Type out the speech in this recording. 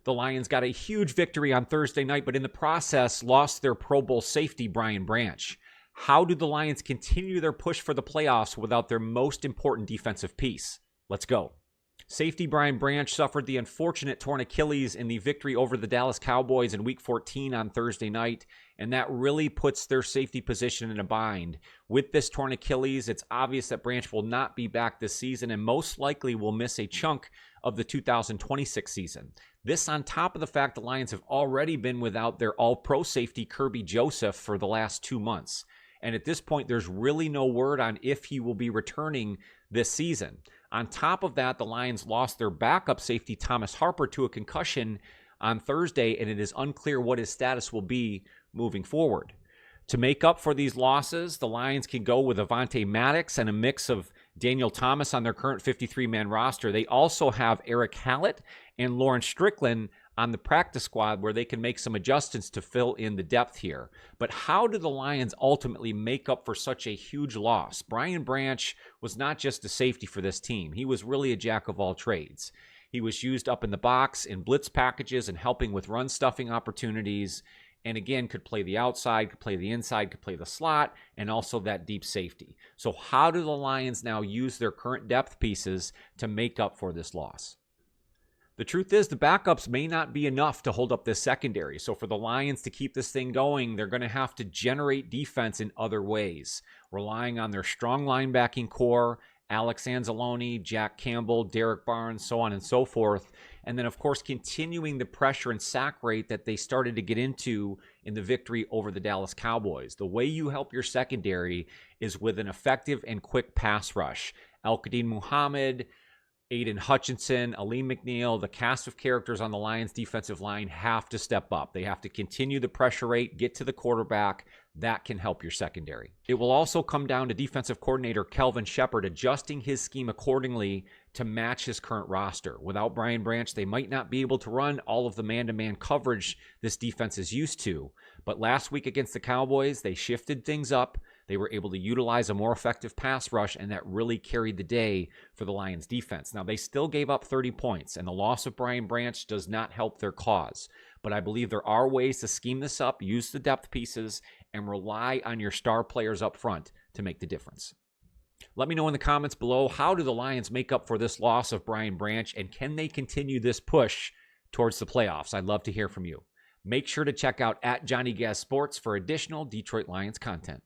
The Lions got a huge victory on Thursday night, but in the process lost their Pro Bowl safety, Brian Branch. How do the Lions continue their push for the playoffs without their most important defensive piece? Let's go. Safety Brian Branch suffered the unfortunate torn Achilles in the victory over the Dallas Cowboys in Week 14 on Thursday night, and that really puts their safety position in a bind. With this torn Achilles, it's obvious that Branch will not be back this season and most likely will miss a chunk of the 2026 season. This on top of the fact the Lions have already been without their all-pro safety Kirby Joseph for the last 2 months. And at this point, there's really no word on if he will be returning this season. On top of that, the Lions lost their backup safety, Thomas Harper, to a concussion on Thursday, and it is unclear what his status will be moving forward. To make up for these losses, the Lions can go with Avonte Maddox and a mix of Daniel Thomas on their current 53-man roster. They also have Eric Hallett and Lawrence Strickland on the practice squad where they can make some adjustments to fill in the depth here. But how do the Lions ultimately make up for such a huge loss? Brian Branch was not just a safety for this team. He was really a jack of all trades. He was used up in the box, in blitz packages, and helping with run stuffing opportunities. And again, could play the outside, could play the inside, could play the slot, and also that deep safety. So how do the Lions now use their current depth pieces to make up for this loss? The truth is the backups may not be enough to hold up this secondary. So for the Lions to keep this thing going, they're going to have to generate defense in other ways, relying on their strong linebacking core, Alex Anzalone, Jack Campbell, Derek Barnes, so on and so forth. And then, of course, continuing the pressure and sack rate that they started to get into in the victory over the Dallas Cowboys. The way you help your secondary is with an effective and quick pass rush. Al-Quadin Muhammad, Aiden Hutchinson, Aleem McNeil, the cast of characters on the Lions defensive line have to step up. They have to continue the pressure rate, get to the quarterback. That can help your secondary. It will also come down to defensive coordinator Kelvin Shepard adjusting his scheme accordingly to match his current roster. Without Brian Branch, they might not be able to run all of the man-to-man coverage this defense is used to. But last week against the Cowboys, they shifted things up. They were able to utilize a more effective pass rush, and that really carried the day for the Lions defense. Now, they still gave up 30 points, and the loss of Brian Branch does not help their cause. But I believe there are ways to scheme this up, use the depth pieces, and rely on your star players up front to make the difference. Let me know in the comments below, how do the Lions make up for this loss of Brian Branch, and can they continue this push towards the playoffs? I'd love to hear from you. Make sure to check out @JohnnyGazSports for additional Detroit Lions content.